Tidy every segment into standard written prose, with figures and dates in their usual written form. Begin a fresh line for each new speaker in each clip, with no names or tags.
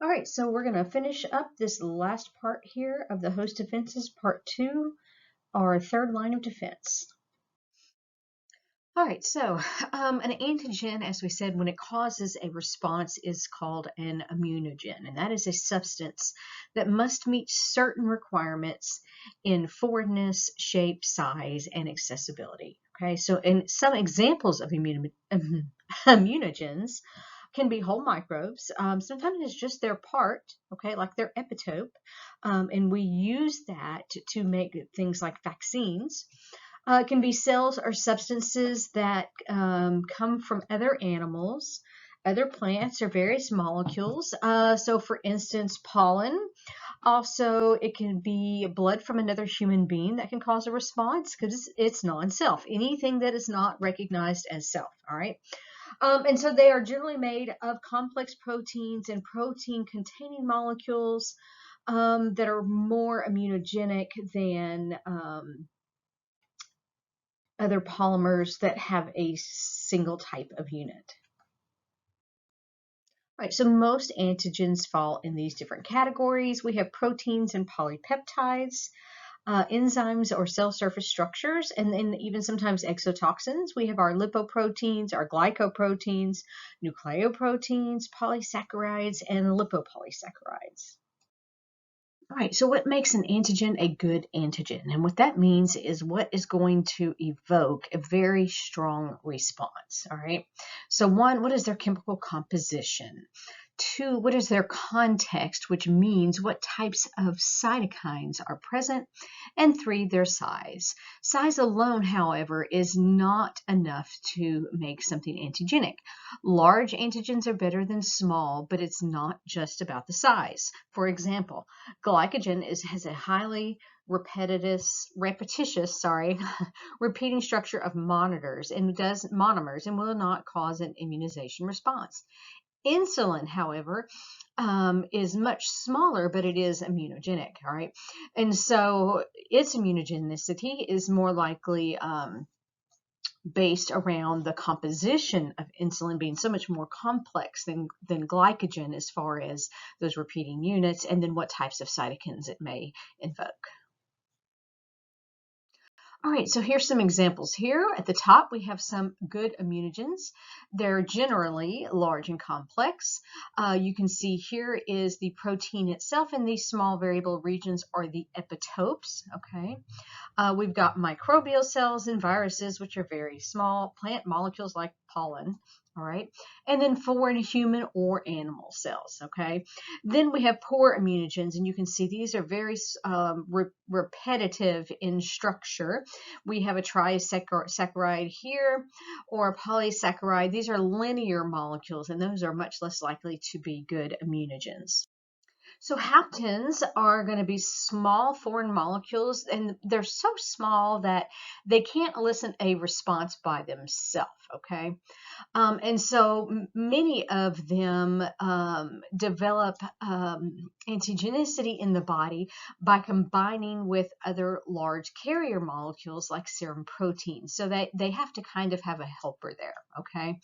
All right, so we're going to finish up this last part here of the host defenses, part 2, our third line of defense. All right, so an antigen, as we said, when it causes a response is called an immunogen, and that is a substance that must meet certain requirements in forwardness, shape, size, and accessibility. Okay, so in some examples of immunogens can be whole microbes. Sometimes it's just their part, okay, like their epitope, and we use that to make things like vaccines. It can be cells or substances that come from other animals, other plants, or various molecules. So, for instance, pollen. Also, it can be blood from another human being that can cause a response because it's non-self. Anything that is not recognized as self, all right? And so they are generally made of complex proteins and protein-containing molecules that are more immunogenic than other polymers that have a single type of unit. All right, so most antigens fall in these different categories. We have proteins and polypeptides, enzymes or cell surface structures, and then even sometimes exotoxins. We have our lipoproteins, our glycoproteins, nucleoproteins, polysaccharides, and lipopolysaccharides. All right, so what makes an antigen a good antigen? And what that means is what is going to evoke a very strong response, all right? So one, what is their chemical composition? Two, what is their context, which means what types of cytokines are present? And three, their size. Size alone, however, is not enough to make something antigenic. Large antigens are better than small, but it's not just about the size. For example, glycogen has a highly repetitious, repeating structure of monomers and will not cause an immunization response. Insulin, however, is much smaller, but it is immunogenic, all right? And so its immunogenicity is more likely based around the composition of insulin being so much more complex than glycogen as far as those repeating units, and then what types of cytokines it may invoke. All right, so here's some examples. Here at the top, we have some good immunogens. They're generally large and complex. You can see here is the protein itself, and these small variable regions are the epitopes, okay? We've got microbial cells and viruses, which are very small, plant molecules like pollen, all right? And then foreign human or animal cells, okay? Then we have poor immunogens, and you can see these are very repetitive in structure. We have a trisaccharide here or a polysaccharide. These are linear molecules, and those are much less likely to be good immunogens. So haptens are going to be small foreign molecules, and they're so small that they can't elicit a response by themselves, okay? And so many of them develop antigenicity in the body by combining with other large carrier molecules like serum proteins. So they have to kind of have a helper there, okay?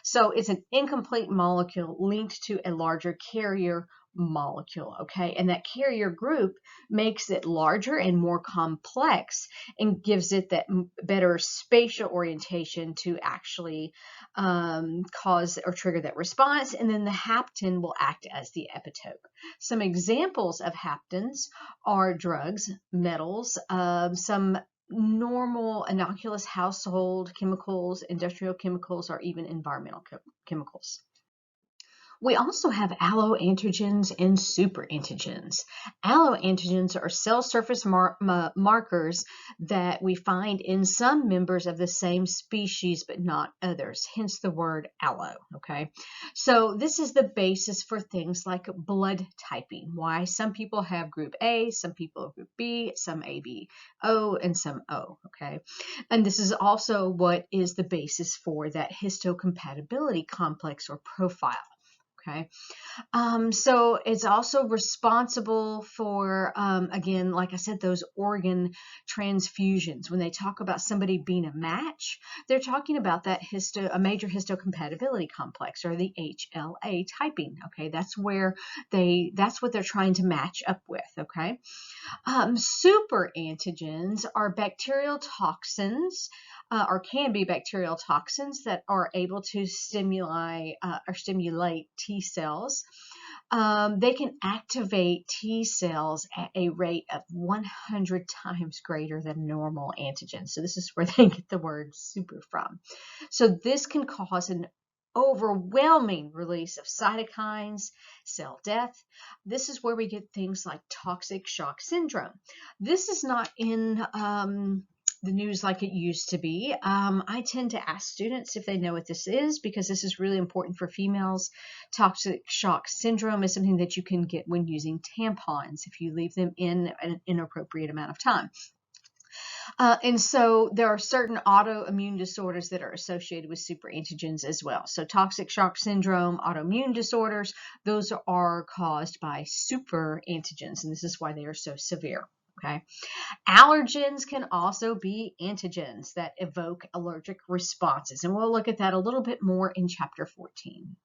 So it's an incomplete molecule linked to a larger carrier molecule, okay? And that carrier group makes it larger and more complex and gives it that better spatial orientation to actually cause or trigger that response. And then the hapten will act as the epitope. Some examples of haptens are drugs, metals, some normal innocuous household chemicals, industrial chemicals, or even environmental chemicals. We also have alloantigens and superantigens. Alloantigens are cell surface markers that we find in some members of the same species, but not others, hence the word allo, okay? So this is the basis for things like blood typing, why some people have group A, some people have group B, some AB, O, and some O, okay? And this is also what is the basis for that histocompatibility complex or profile. Okay. So it's also responsible for, again, like I said, those organ transfusions. When they talk about somebody being a match, they're talking about that a major histocompatibility complex, or the HLA typing. Okay, that's what they're trying to match up with. Okay, super antigens are bacterial toxins. Or can be bacterial toxins that are able to stimulate T cells. They can activate T cells at a rate of 100 times greater than normal antigens. So this is where they get the word super from. So this can cause an overwhelming release of cytokines, cell death. This is where we get things like toxic shock syndrome. This is not in the news like it used to be. I tend to ask students if they know what this is, because this is really important for females. Toxic shock syndrome is something that you can get when using tampons if you leave them in an inappropriate amount of time. And so there are certain autoimmune disorders that are associated with superantigens as well. So toxic shock syndrome, autoimmune disorders, those are caused by superantigens, and this is why they are so severe. Okay. Allergens can also be antigens that evoke allergic responses, and we'll look at that a little bit more in chapter 14.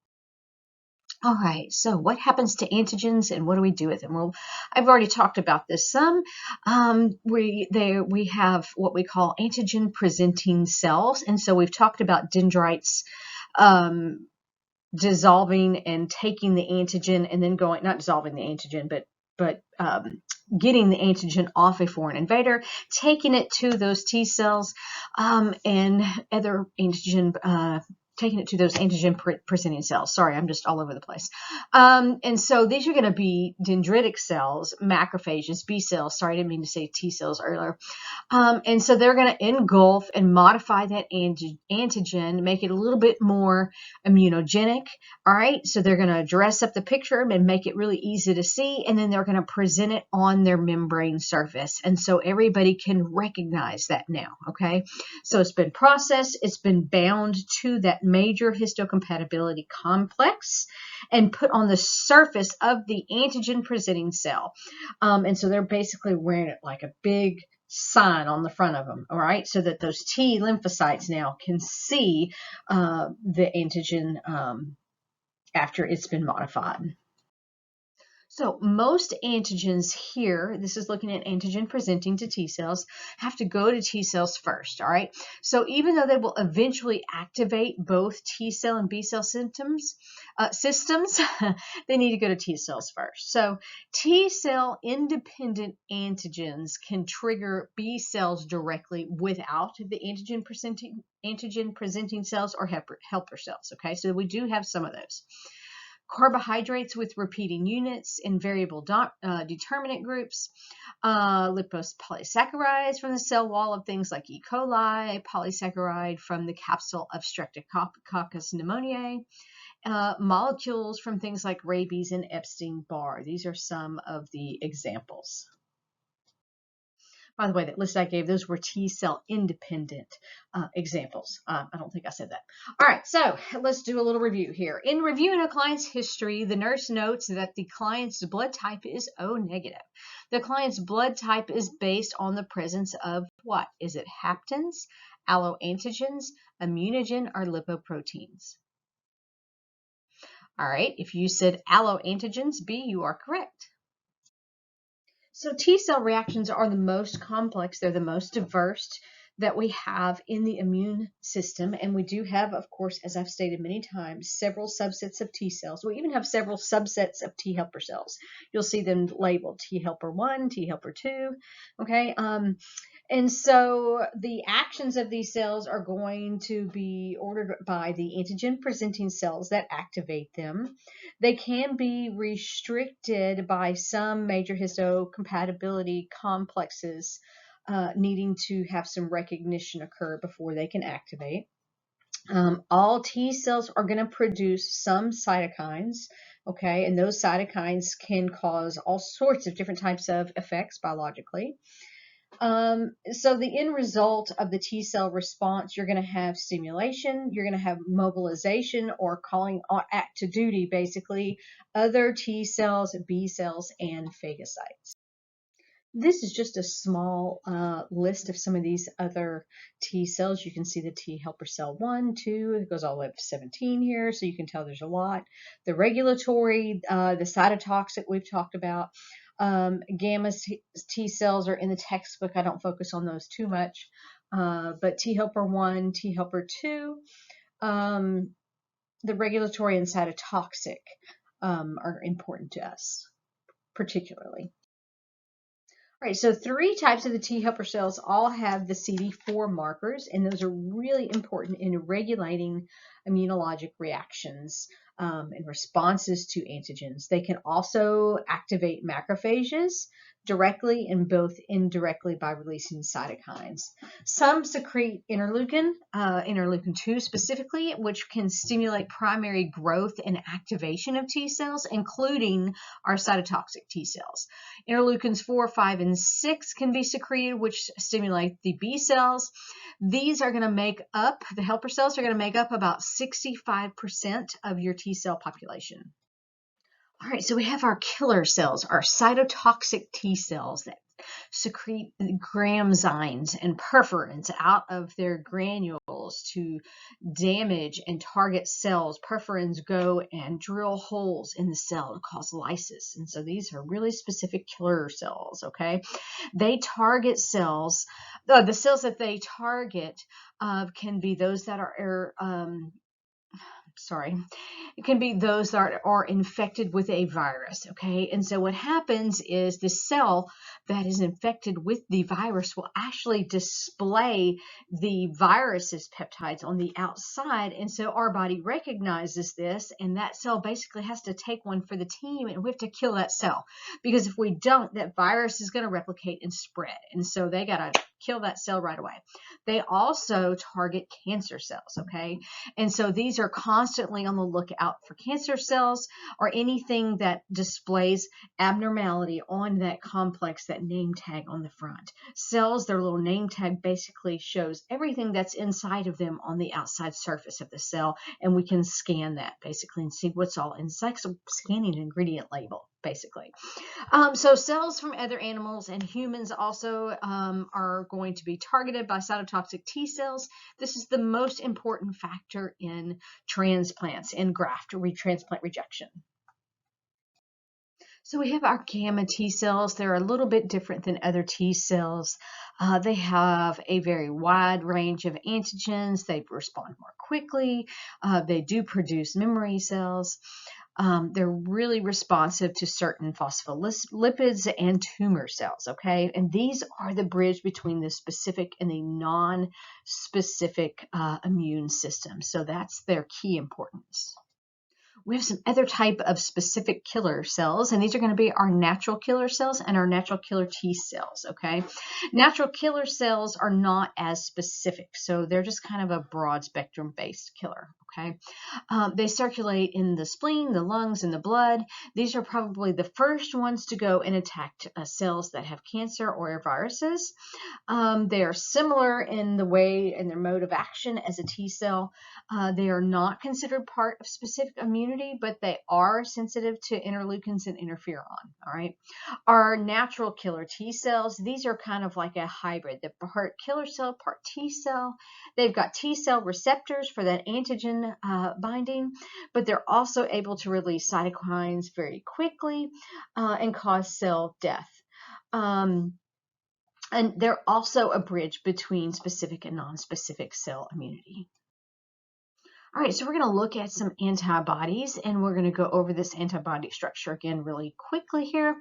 All right, so what happens to antigens and what do we do with them? Well, I've already talked about this some. We have what we call antigen presenting cells, and so we've talked about dendrites dissolving and taking the antigen, and then not dissolving the antigen, but getting the antigen off a foreign invader, taking it to those T cells, and other antigen, taking it to those antigen presenting cells. Sorry, I'm just all over the place. And so these are going to be dendritic cells, macrophages, B cells. Sorry, I didn't mean to say T cells earlier. And so they're going to engulf and modify that antigen, make it a little bit more immunogenic. All right, so they're going to dress up the picture and make it really easy to see, and then they're going to present it on their membrane surface. And so everybody can recognize that now. Okay, so it's been processed, it's been bound to that major histocompatibility complex and put on the surface of the antigen presenting cell. And so they're basically wearing it like a big sign on the front of them, all right, so that those T lymphocytes now can see the antigen after it's been modified. So most antigens here, this is looking at antigen presenting to T cells, have to go to T cells first, all right? So even though they will eventually activate both T cell and B cell systems, they need to go to T cells first. So T cell independent antigens can trigger B cells directly without the antigen presenting cells or helper cells, okay? So we do have some of those. Carbohydrates with repeating units in variable determinant groups, lipopolysaccharides from the cell wall of things like E. coli, polysaccharide from the capsule of Streptococcus pneumoniae, molecules from things like rabies and Epstein-Barr. These are some of the examples. By the way, that list I gave, those were T cell independent examples. I don't think I said that. All right, so let's do a little review here. In reviewing a client's history, the nurse notes that the client's blood type is O negative. The client's blood type is based on the presence of what? Is it haptens, alloantigens, immunogen, or lipoproteins? All right, if you said alloantigens, B, you are correct. So T cell reactions are the most complex, they're the most diverse that we have in the immune system. And we do have, of course, as I've stated many times, several subsets of T cells. We even have several subsets of T helper cells. You'll see them labeled T helper 1, T helper 2, okay? And so the actions of these cells are going to be ordered by the antigen presenting cells that activate them. They can be restricted by some major histocompatibility complexes needing to have some recognition occur before they can activate. All T cells are going to produce some cytokines, okay, and those cytokines can cause all sorts of different types of effects biologically. So the end result of the T cell response, you're going to have stimulation, you're going to have mobilization or calling act to duty, basically, other T cells, B cells, and phagocytes. This is just a small list of some of these other T cells. You can see the T helper cell 1, 2, it goes all the way up to 17 here, so you can tell there's a lot. The regulatory, the cytotoxic we've talked about. Gamma T cells are in the textbook. I don't focus on those too much. But T helper 1, T helper 2, the regulatory and cytotoxic are important to us, particularly. All right, so 3 types of the T helper cells all have the CD4 markers, and those are really important in regulating immunologic reactions and responses to antigens. They can also activate macrophages directly and both indirectly by releasing cytokines. Some secrete interleukin, interleukin 2 specifically, which can stimulate primary growth and activation of T cells, including our cytotoxic T cells. Interleukins 4, 5, and 6 can be secreted, which stimulate the B cells. These are going to make up, the helper cells are going to make up about 65% of your T cell population. All right, so we have our killer cells, our cytotoxic T cells that secrete gramzymes and perforins out of their granules to damage and target cells. Perforins go and drill holes in the cell to cause lysis. And so these are really specific killer cells, okay? They target cells. The cells that they target can be those that are it can be those that are infected with a virus, okay? And so what happens is the cell that is infected with the virus will actually display the virus's peptides on the outside, and so our body recognizes this, and that cell basically has to take one for the team, and we have to kill that cell, because if we don't, that virus is going to replicate and spread, and so they got to kill that cell right away. They also target cancer cells, okay? And so these are constantly on the lookout for cancer cells or anything that displays abnormality on that complex, that name tag on the front. Cells, their little name tag basically shows everything that's inside of them on the outside surface of the cell, and we can scan that basically and see what's all inside. So scanning an ingredient label, basically. So cells from other animals and humans also are going to be targeted by cytotoxic T cells. This is the most important factor in transplants and graft retransplant rejection. So we have our gamma T cells. They're a little bit different than other T cells. They have a very wide range of antigens. They respond more quickly. They do produce memory cells. They're really responsive to certain phospholipids and tumor cells, okay? And these are the bridge between the specific and the non-specific immune system. So that's their key importance. We have some other type of specific killer cells, and these are going to be our natural killer cells and our natural killer T cells, okay? Natural killer cells are not as specific, so they're just kind of a broad spectrum based killer, okay? They circulate in the spleen, the lungs, and the blood. These are probably the first ones to go and attack cells that have cancer or viruses. They are similar in the way and their mode of action as a T cell. They are not considered part of specific immunity, but they are sensitive to interleukins and interferon, all right? Our natural killer T cells, these are kind of like a hybrid. They're part killer cell, part T cell. They've got T cell receptors for that antigen binding, but they're also able to release cytokines very quickly and cause cell death. And they're also a bridge between specific and non-specific cell immunity. All right, so we're going to look at some antibodies, and we're going to go over this antibody structure again really quickly here.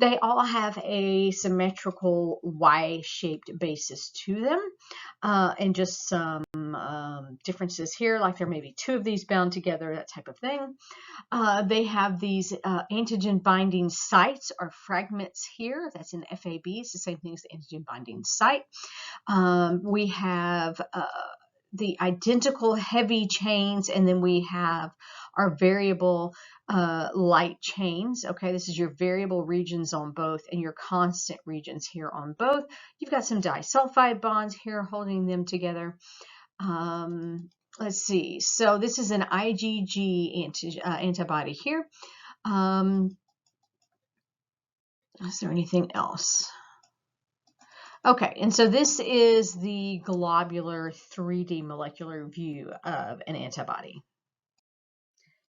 They all have a symmetrical Y-shaped basis to them, and just some differences here, like there may be 2 of these bound together, that type of thing. They have these antigen binding sites or fragments here. That's an FAB. It's the same thing as the antigen binding site. We have the identical heavy chains, and then we have are variable light chains. Okay, this is your variable regions on both and your constant regions here on both. You've got some disulfide bonds here holding them together. Let's see. So this is an IgG antibody here. Is there anything else? Okay, and so this is the globular 3D molecular view of an antibody.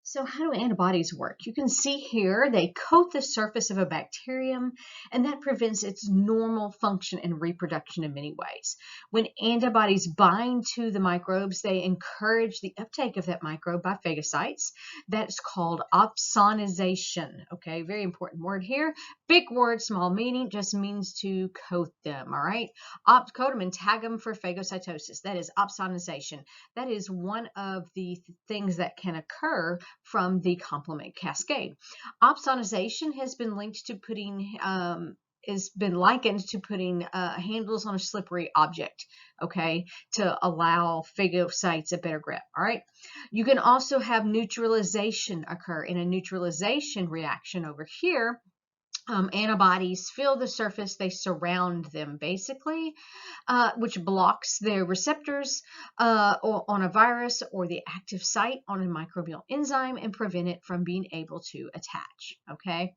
So how do antibodies work? You can see here they coat the surface of a bacterium, and that prevents its normal function and reproduction in many ways. When antibodies bind to the microbes, they encourage the uptake of that microbe by phagocytes. That's called opsonization. Okay, very important word here. Big word, small meaning, just means to coat them, all right? Coat them and tag them for phagocytosis. That is opsonization. That is one of the things that can occur from the complement cascade. Opsonization has been linked to putting likened to putting handles on a slippery object, okay, to allow phagocytes a better grip, all right? You can also have neutralization occur. In a neutralization reaction over here, antibodies fill the surface, they surround them basically, which blocks their receptors on a virus or the active site on a microbial enzyme and prevent it from being able to attach, okay?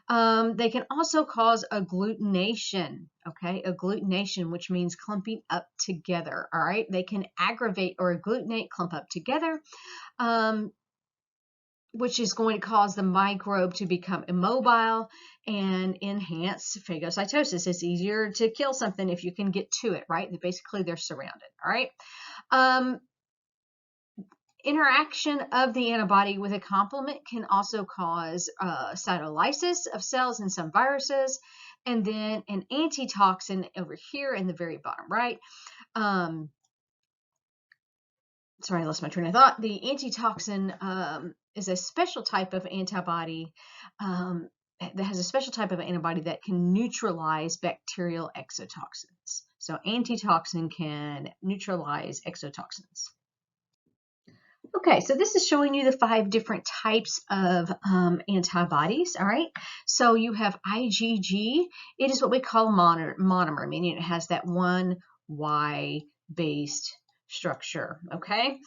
They can also cause agglutination, okay? Agglutination, which means clumping up together, all right? They can aggravate or agglutinate, clump up together, which is going to cause the microbe to become immobile and enhance phagocytosis. It's easier to kill something if you can get to it, right? Basically, they're surrounded, all right? Interaction of the antibody with a complement can also cause cytolysis of cells in some viruses, and then an antitoxin over here in the very bottom right. Sorry, I lost my train of thought. The antitoxin is a special type of antibody that has a special type of antibody that can neutralize bacterial exotoxins. So antitoxin can neutralize exotoxins. Okay, so this is showing you the 5 different types of antibodies, all right? So you have IgG. It is what we call a monomer, meaning it has that one Y-based structure, okay?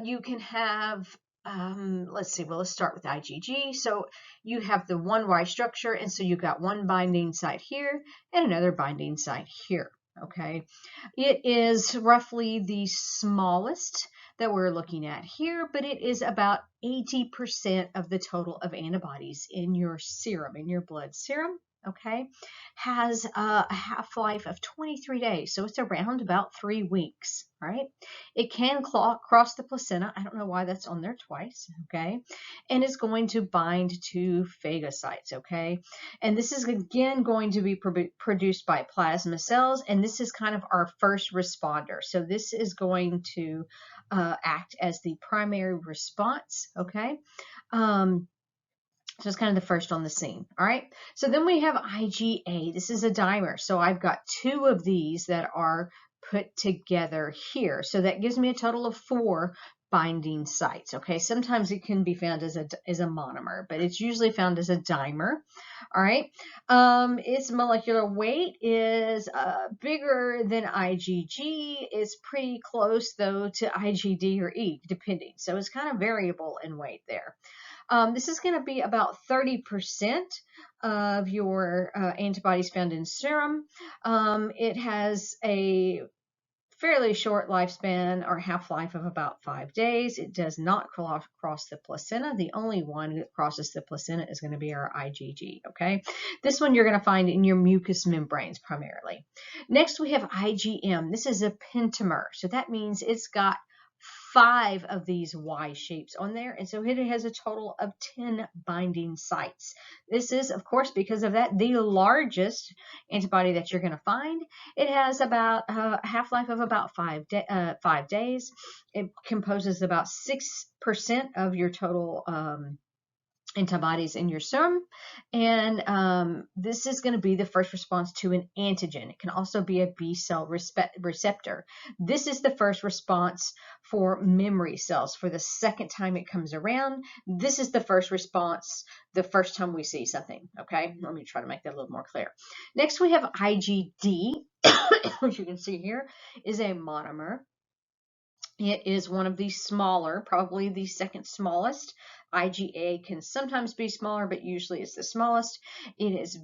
You can have, let's start with IgG. So you have the 1Y structure, and so you've got one binding site here and another binding site here, okay? It is roughly the smallest that we're looking at here, but it is about 80% of the total of antibodies in your serum, in your blood serum, okay, has a half-life of 23 days, so it's around about 3 weeks, right? It can cross the placenta. I don't know why that's on there twice, okay, and it's going to bind to phagocytes, okay, and this is again going to be produced by plasma cells, and this is kind of our first responder, so this is going to act as the primary response, okay? So it's kind of the first on the scene, all right? So then we have IgA. This is a dimer. So I've got 2 of these that are put together here. So that gives me a total of 4 binding sites, okay? Sometimes it can be found as a monomer, but it's usually found as a dimer, all right? Its molecular weight is bigger than IgG. It's pretty close, though, to IgD or E, depending. So it's kind of variable in weight there. This is going to be about 30% of your antibodies found in serum. It has a fairly short lifespan or half-life of about 5 days. It does not cross the placenta. The only one that crosses the placenta is going to be our IgG, okay? This one you're going to find in your mucous membranes primarily. Next, we have IgM. This is a pentamer, so that means it's got 5 of these Y shapes on there, and so it has a total of 10 binding sites. This is, of course, because of that, the largest antibody that you're going to find. It has about a half-life of about 5 days. It composes about 6% of your total antibodies in your serum, and this is going to be the first response to an antigen. It can also be a B cell receptor. This is the first response for memory cells. For the second time it comes around, this is the first response the first time we see something. Okay, let me try to make that a little more clear. Next we have IgD, which you can see here is a monomer. It is one of the smaller, probably the second smallest. IgA can sometimes be smaller, but usually it's the smallest. It is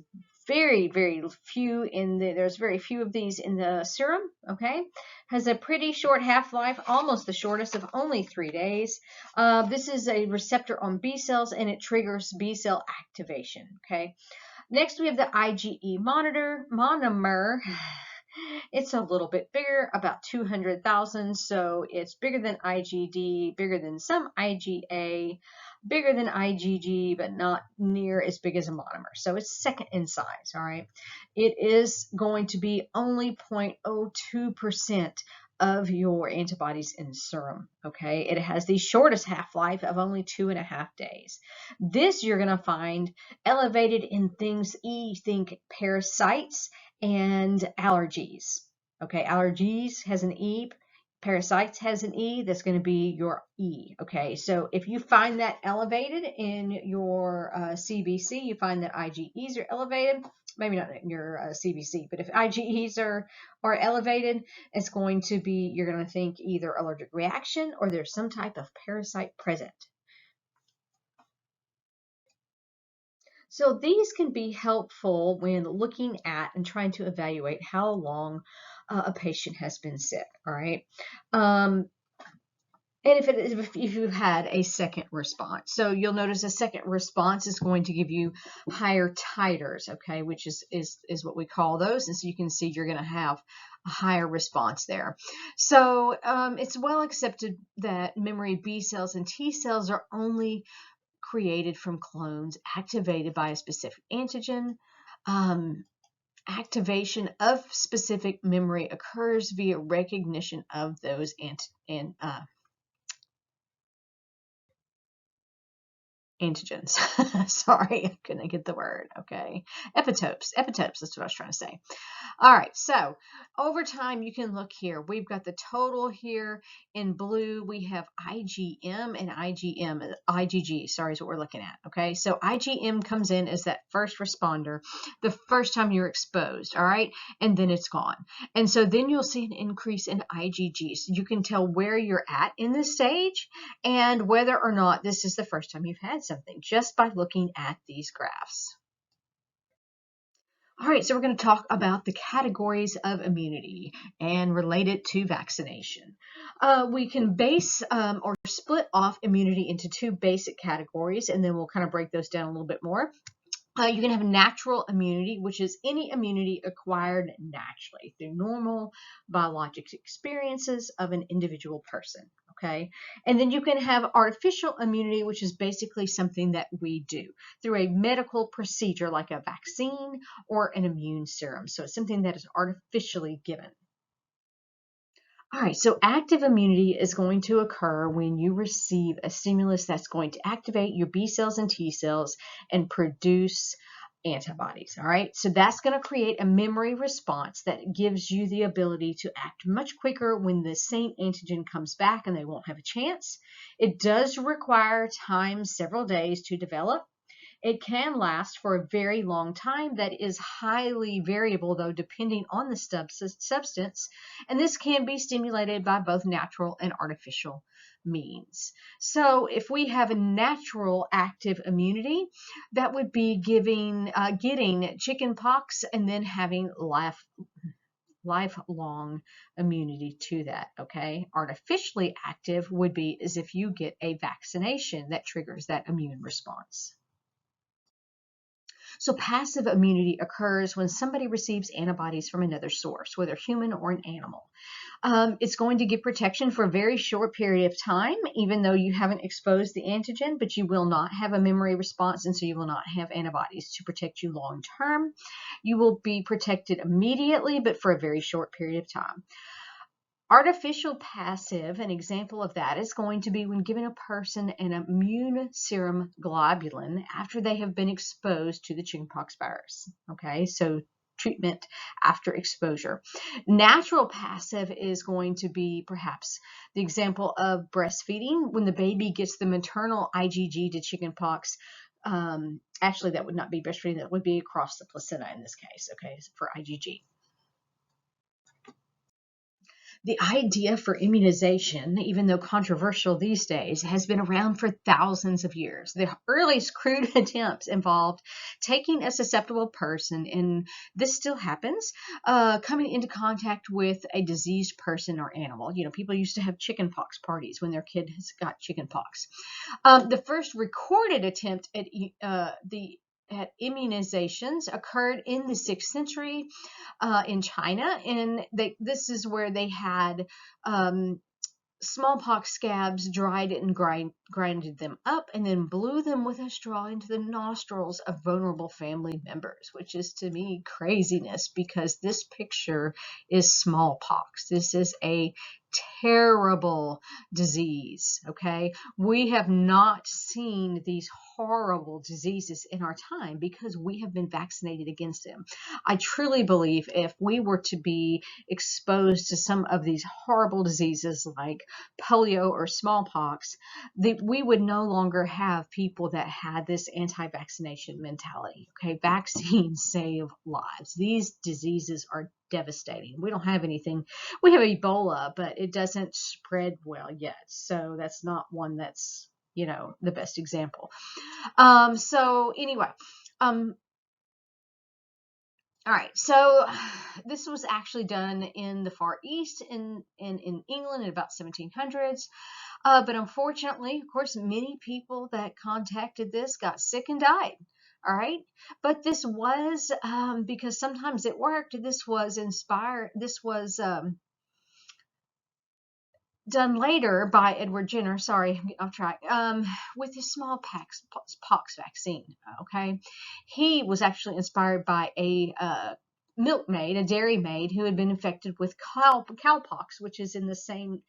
very, very few there's very few of these in the serum, okay? Has a pretty short half-life, almost the shortest of only 3 days. This is a receptor on B cells, and it triggers B cell activation, okay? Next, we have the IgE monomer. It's a little bit bigger, about 200,000, so it's bigger than IgD, bigger than some IgA, bigger than IgG, but not near as big as a monomer. So it's second in size, all right? It is going to be only 0.02% of your antibodies in serum, okay? It has the shortest half-life of only 2.5 days. This you're going to find elevated in things, think parasites and allergies, okay? Allergies has an E, parasites has an E, that's going to be your E, okay? So if you find that elevated in your CBC, you find that IgEs are elevated, maybe not in your CBC, but if IgEs are elevated, it's going to be, you're going to think either allergic reaction or there's some type of parasite present. So these can be helpful when looking at and trying to evaluate how long a patient has been sick, all right? And if you've had a second response. So you'll notice a second response is going to give you higher titers, okay, which is what we call those. And so you can see you're going to have a higher response there. So it's well accepted that memory B cells and T cells are only created from clones activated by a specific antigen. Activation of specific memory occurs via recognition of those antigens. Sorry, I couldn't get the word. Okay. Epitopes, that's what I was trying to say. All right, so over time, you can look here. We've got the total here in blue. We have IgM and IgG, sorry, is what we're looking at, okay? So IgM comes in as that first responder the first time you're exposed, all right? And then it's gone. And so then you'll see an increase in IgG. So you can tell where you're at in this stage and whether or not this is the first time you've had something just by looking at these graphs. All right, so we're going to talk about the categories of immunity and relate it to vaccination. We can base or split off immunity into two basic categories, and then we'll kind of break those down a little bit more. You can have natural immunity, which is any immunity acquired naturally through normal biologic experiences of an individual person. Okay, and then you can have artificial immunity, which is basically something that we do through a medical procedure like a vaccine or an immune serum. So it's something that is artificially given. All right, so active immunity is going to occur when you receive a stimulus that's going to activate your B cells and T cells and produce antibodies. All right, so that's going to create a memory response that gives you the ability to act much quicker when the same antigen comes back and they won't have a chance. It does require time, several days to develop. It can last for a very long time. That is highly variable, though, depending on the substance, and this can be stimulated by both natural and artificial means. So if we have a natural active immunity, that would be getting chicken pox and then having lifelong immunity to that, okay? Artificially active would be as if you get a vaccination that triggers that immune response. So passive immunity occurs when somebody receives antibodies from another source, whether human or an animal. It's going to give protection for a very short period of time, even though you haven't exposed the antigen, but you will not have a memory response, and so you will not have antibodies to protect you long term. You will be protected immediately, but for a very short period of time. Artificial passive, an example of that is going to be when giving a person an immune serum globulin after they have been exposed to the chickenpox virus. Okay, so treatment after exposure. Natural passive is going to be perhaps the example of breastfeeding when the baby gets the maternal IgG to chickenpox. Actually, that would not be breastfeeding, that would be across the placenta in this case, okay, for IgG. The idea for immunization, even though controversial these days, has been around for thousands of years. The earliest crude attempts involved taking a susceptible person, and this still happens, coming into contact with a diseased person or animal. You know, people used to have chickenpox parties when their kid has got chickenpox. The first recorded attempt at immunizations occurred in the 6th century in China, and this is where they had smallpox scabs, dried it and grinded them up, and then blew them with a straw into the nostrils of vulnerable family members, which is to me craziness because this picture is smallpox. This is a terrible disease, okay? We have not seen these horrible diseases in our time because we have been vaccinated against them. I truly believe if we were to be exposed to some of these horrible diseases like polio or smallpox, we would no longer have people that had this anti-vaccination mentality. Okay, vaccines save lives. These diseases are devastating. We don't have anything. We have Ebola, but it doesn't spread well yet. So that's not one that's, you know, the best example. So anyway, all right, so this was actually done in the Far East in England in about 1700s. But unfortunately, of course, many people that contacted this got sick and died. All right. But this was, because sometimes it worked, this was done later by Edward Jenner, sorry, I'm getting off track, with his smallpox vaccine, okay? He was actually inspired by a milkmaid, a dairy maid, who had been infected with cowpox, which is in the same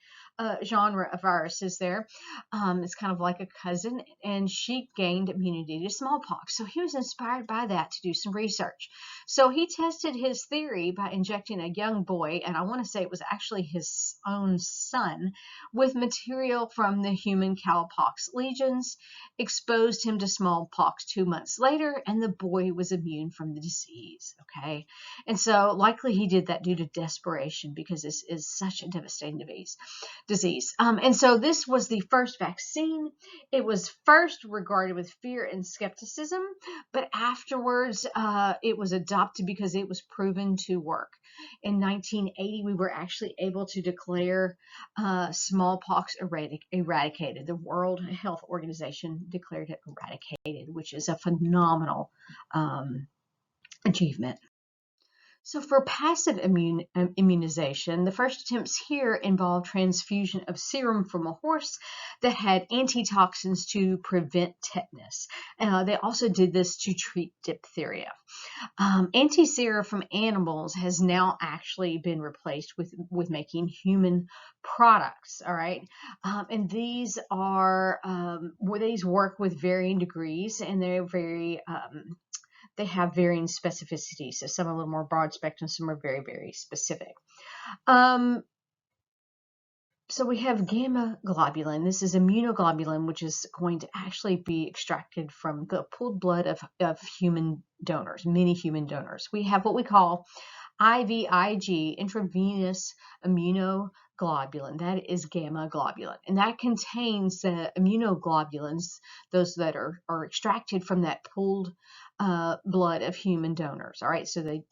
genre of viruses there. It's kind of like a cousin, and she gained immunity to smallpox. So he was inspired by that to do some research. So he tested his theory by injecting a young boy, and I want to say it was actually his own son, with material from the human cowpox legions, exposed him to smallpox 2 months later, and the boy was immune from the disease, okay? And so likely he did that due to desperation because this is such a devastating disease. And so this was the first vaccine. It was first regarded with fear and skepticism, but afterwards it was adopted because it was proven to work. In 1980, we were actually able to declare smallpox eradicated. The World Health Organization declared it eradicated, which is a phenomenal achievement. So for passive immunization, the first attempts here involved transfusion of serum from a horse that had antitoxins to prevent tetanus. They also did this to treat diphtheria. Anti-sera from animals has now actually been replaced with making human products, all right? And these are, these work with varying degrees, and they're very, they have varying specificity. So some are a little more broad spectrum, some are very, very specific. So we have gamma globulin. This is immunoglobulin, which is going to actually be extracted from the pooled blood of human donors, many human donors. We have what we call IVIG, intravenous immunoglobulin. That is gamma globulin. And that contains the immunoglobulins, those that are extracted from that pooled blood of human donors. All right, so they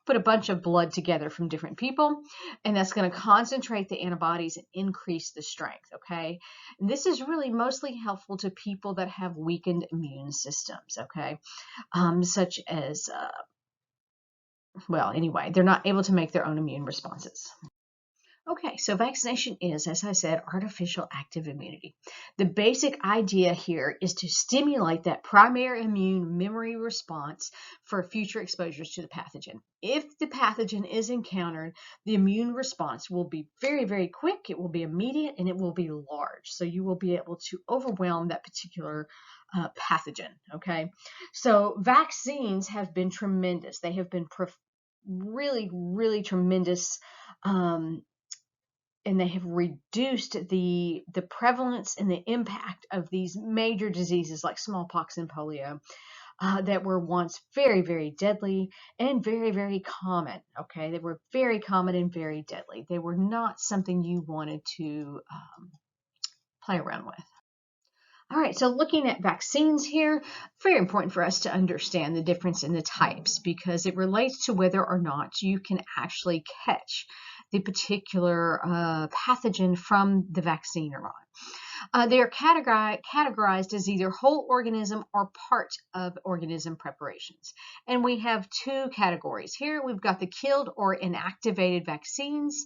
put a bunch of blood together from different people, and that's going to concentrate the antibodies and increase the strength, okay? And this is really mostly helpful to people that have weakened immune systems, okay? Such as, well, anyway, they're not able to make their own immune responses. Okay, so vaccination is, as I said, artificial active immunity. The basic idea here is to stimulate that primary immune memory response for future exposures to the pathogen. If the pathogen is encountered, the immune response will be very, very quick, it will be immediate, and it will be large. So you will be able to overwhelm that particular pathogen, okay? So vaccines have been tremendous. They have been really, really tremendous, and they have reduced the prevalence and the impact of these major diseases like smallpox and polio that were once very, very deadly and very, very common. Okay, they were very common and very deadly. They were not something you wanted to play around with. All right, so looking at vaccines here, very important for us to understand the difference in the types because it relates to whether or not you can actually catch the particular pathogen from the vaccine or not. They are categorized as either whole organism or part of organism preparations. And we have two categories. Here we've got the killed or inactivated vaccines.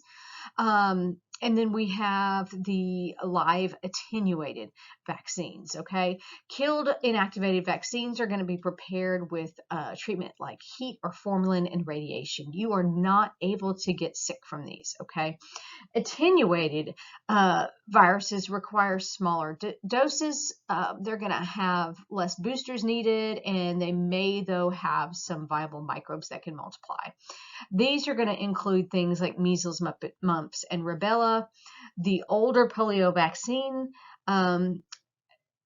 And then we have the live attenuated vaccines, okay? Killed inactivated vaccines are going to be prepared with treatment like heat or formalin and radiation. You are not able to get sick from these, okay? Attenuated viruses require smaller doses. They're going to have less boosters needed, and they may, though, have some viable microbes that can multiply. These are going to include things like measles, mumps, and rubella. The older polio vaccine,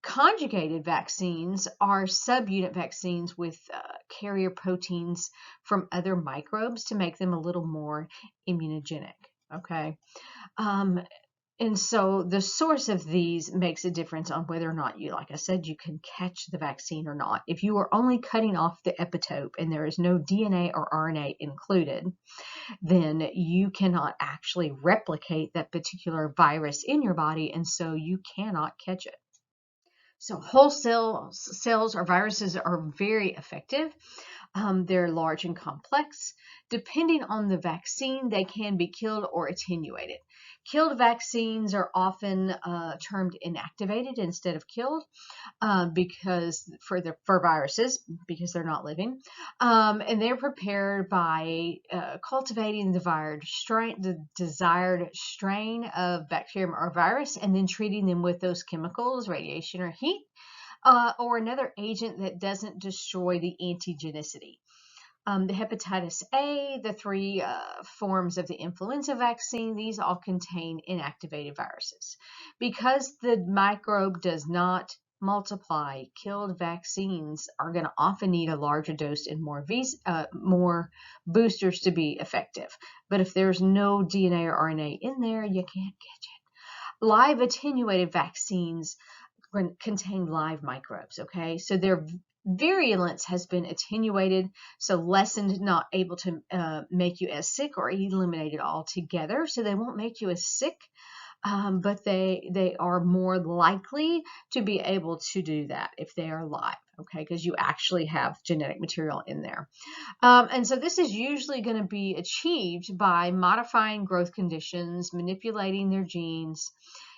conjugated vaccines are subunit vaccines with carrier proteins from other microbes to make them a little more immunogenic. Okay. And so the source of these makes a difference on whether or not you, like I said, you can catch the vaccine or not. If you are only cutting off the epitope and there is no DNA or RNA included, then you cannot actually replicate that particular virus in your body, and so you cannot catch it. So whole cells or viruses are very effective. They're large and complex. Depending on the vaccine, they can be killed or attenuated. Killed vaccines are often termed inactivated instead of killed because for viruses because they're not living, and they're prepared by cultivating the desired strain of bacterium or virus, and then treating them with those chemicals, radiation or heat, or another agent that doesn't destroy the antigenicity. The hepatitis A, the three forms of the influenza vaccine, these all contain inactivated viruses. Because the microbe does not multiply, killed vaccines are going to often need a larger dose and more boosters to be effective. But if there's no DNA or RNA in there, you can't catch it. Live attenuated vaccines contain live microbes, okay? So their virulence has been attenuated, so lessened, not able to make you as sick or eliminated altogether. So they won't make you as sick, but they are more likely to be able to do that if they are live, okay? Because you actually have genetic material in there. And so this is usually going to be achieved by modifying growth conditions, manipulating their genes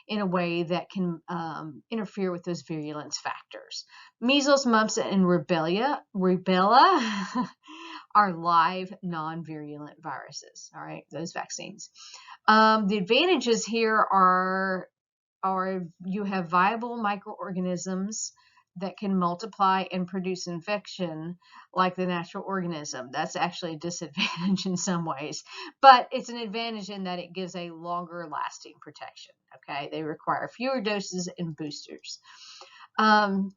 in a way that can interfere with those virulence factors. Measles, mumps, and rubella are live non-virulent viruses, all right, those vaccines. The advantages here are you have viable microorganisms that can multiply and produce infection like the natural organism. That's actually a disadvantage in some ways, but it's an advantage in that it gives a longer lasting protection. Okay, they require fewer doses and boosters. And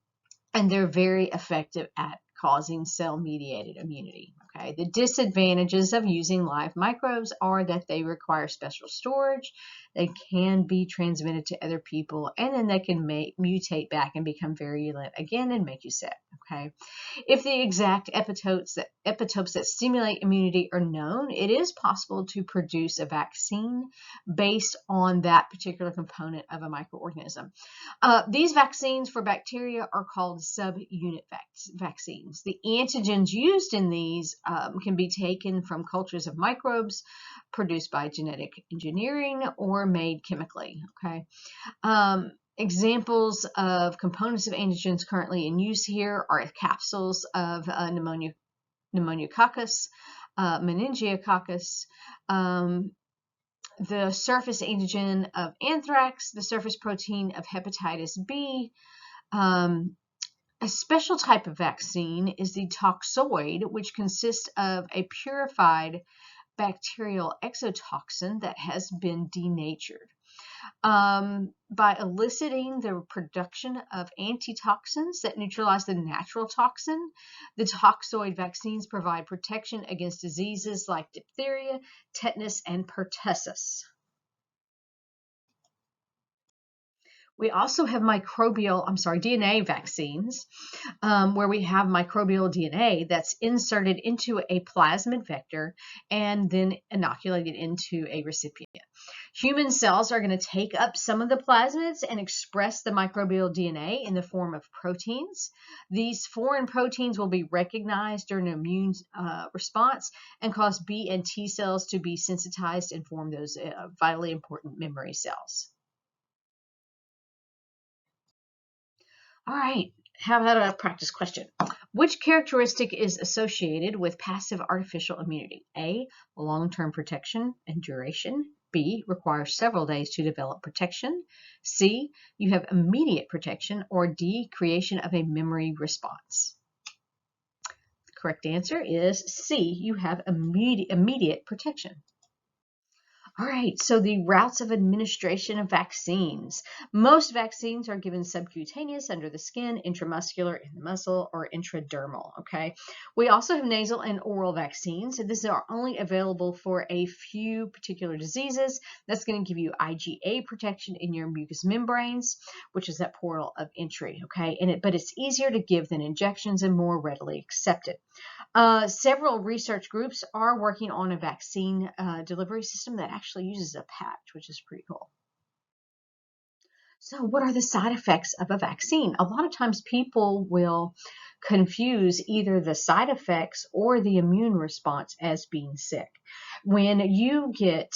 they're very effective at causing cell-mediated immunity. Okay, the disadvantages of using live microbes are that they require special storage, they can be transmitted to other people, and then they can mutate back and become virulent again and make you sick. Okay, if the exact epitopes that stimulate immunity are known, it is possible to produce a vaccine based on that particular component of a microorganism. These vaccines for bacteria are called subunit vaccines. The antigens used in these can be taken from cultures of microbes produced by genetic engineering or made chemically. Okay. Examples of components of antigens currently in use here are capsules of pneumococcus, meningococcus, the surface antigen of anthrax, the surface protein of hepatitis B. A special type of vaccine is the toxoid, which consists of a purified bacterial exotoxin that has been denatured. By eliciting the production of antitoxins that neutralize the natural toxin, the toxoid vaccines provide protection against diseases like diphtheria, tetanus, and pertussis. We also have DNA vaccines, where we have microbial DNA that's inserted into a plasmid vector and then inoculated into a recipient. Human cells are going to take up some of the plasmids and express the microbial DNA in the form of proteins. These foreign proteins will be recognized during an immune response and cause B and T cells to be sensitized and form those vitally important memory cells. All right, how about a practice question? Which characteristic is associated with passive artificial immunity? A, long-term protection and duration. B, requires several days to develop protection. C, you have immediate protection. Or D, creation of a memory response. The correct answer is C, you have immediate protection. All right, so the routes of administration of vaccines. Most vaccines are given subcutaneous under the skin, intramuscular in the muscle, or intradermal, okay? We also have nasal and oral vaccines. So these are only available for a few particular diseases. That's going to give you IgA protection in your mucous membranes, which is that portal of entry, okay? But it's easier to give than injections and more readily accepted. Several research groups are working on a vaccine delivery system that actually uses a patch, which is pretty cool. So what are the side effects of a vaccine? A lot of times people will confuse either the side effects or the immune response as being sick. When you get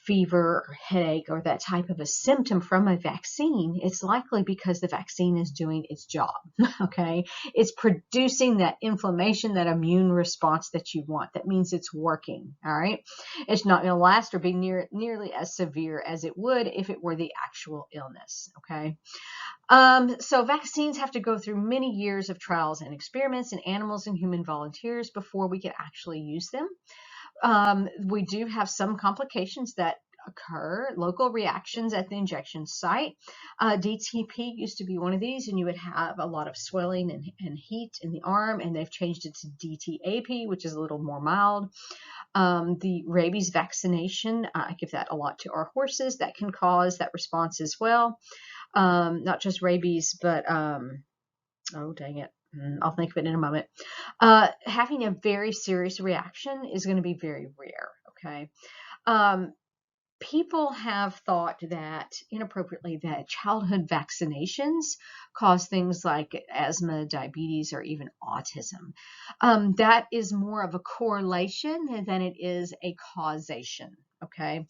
fever or headache or that type of a symptom from a vaccine, it's likely because the vaccine is doing its job, okay? It's producing that inflammation, that immune response that you want. That means it's working, all right? It's not going to last or be nearly as severe as it would if it were the actual illness, okay? So vaccines have to go through many years of trials and experiments in animals and human volunteers before we can actually use them. We do have some complications that occur, local reactions at the injection site. DTP used to be one of these, and you would have a lot of swelling and heat in the arm, and they've changed it to DTAP, which is a little more mild. The rabies vaccination, I give that a lot to our horses. That can cause that response as well. Not just rabies, but, oh, dang it. I'll think of it in a moment. Having a very serious reaction is going to be very rare, okay? People have thought that, inappropriately, that childhood vaccinations cause things like asthma, diabetes, or even autism. That is more of a correlation than it is a causation, okay?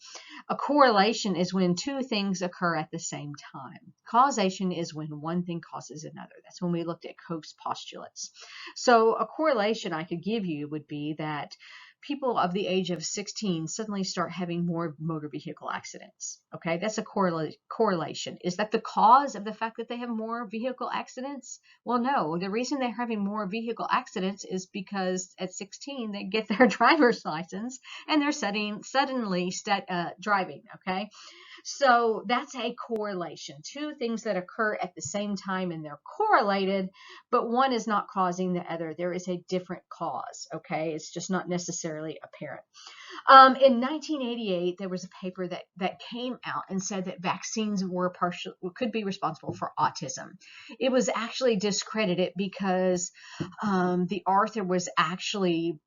A correlation is when two things occur at the same time. Causation is when one thing causes another. That's when we looked at Koch's postulates. So a correlation I could give you would be that people of the age of 16 suddenly start having more motor vehicle accidents. Okay, that's a correlation. Is that the cause of the fact that they have more vehicle accidents? Well, no. The reason they're having more vehicle accidents is because at 16 they get their driver's license and they're suddenly driving. Okay, so that's a correlation. Two things that occur at the same time and they're correlated, but one is not causing the other. There is a different cause, okay? It's just not necessarily apparent. In 1988, there was a paper that came out and said that vaccines could be responsible for autism. It was actually discredited because the author was actually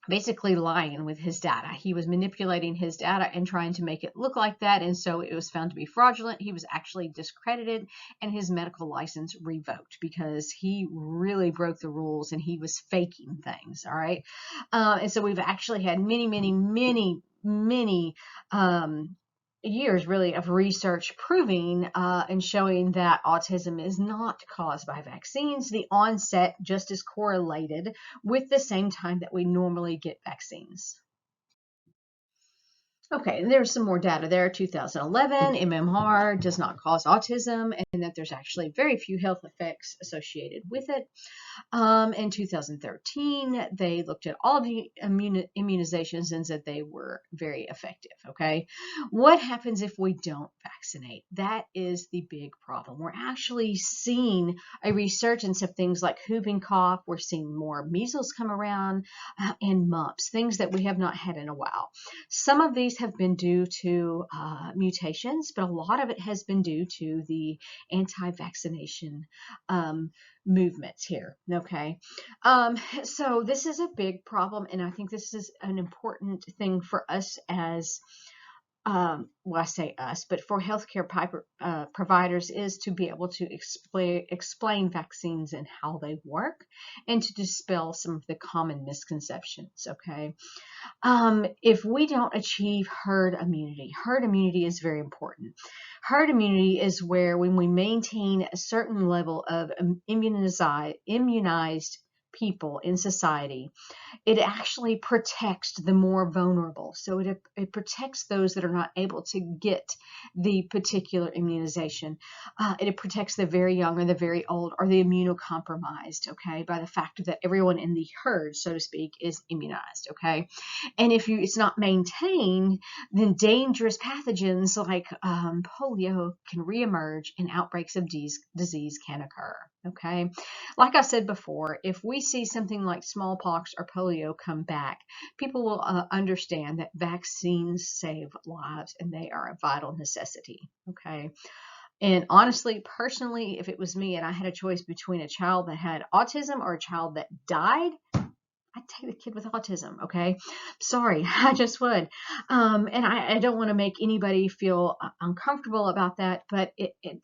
basically lying with his data. He was manipulating his data and trying to make it look like that, and so it was found to be fraudulent. He was actually discredited and his medical license revoked because he really broke the rules and he was faking things. All right, and so we've actually had many years really of research proving and showing that autism is not caused by vaccines. The onset just is correlated with the same time that we normally get vaccines. Okay, and there's some more data there. 2011, MMR does not cause autism, and that there's actually very few health effects associated with it. In 2013, they looked at all of the immunizations and said they were very effective. Okay, what happens if we don't vaccinate? That is the big problem. We're actually seeing a resurgence of things like whooping cough. We're seeing more measles come around and mumps, things that we have not had in a while. Some of these have been due to mutations, but a lot of it has been due to the anti-vaccination movements here. Okay, so this is a big problem, and I think this is an important thing for us as well, I say us, but for healthcare providers, is to be able to explain vaccines and how they work, and to dispel some of the common misconceptions. Okay, if we don't achieve herd immunity is very important. Herd immunity is where when we maintain a certain level of immunized people in society, it actually protects the more vulnerable. So it protects those that are not able to get the particular immunization. It protects the very young or the very old or the immunocompromised, okay, by the fact that everyone in the herd, so to speak, is immunized, okay? And if it's not maintained, then dangerous pathogens like polio can reemerge and outbreaks of disease can occur, okay? Like I said before, if we see something like smallpox or polio come back, people will understand that vaccines save lives and they are a vital necessity, okay? And honestly, personally, if it was me and I had a choice between a child that had autism or a child that died, I'd take the kid with autism, okay? Sorry, I just would. And I don't want to make anybody feel uncomfortable about that, but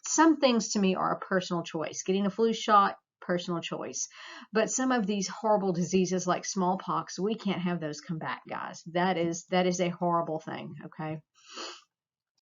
some things to me are a personal choice. Getting a flu shot, personal choice. But some of these horrible diseases like smallpox, we can't have those come back, guys. That is a horrible thing, okay?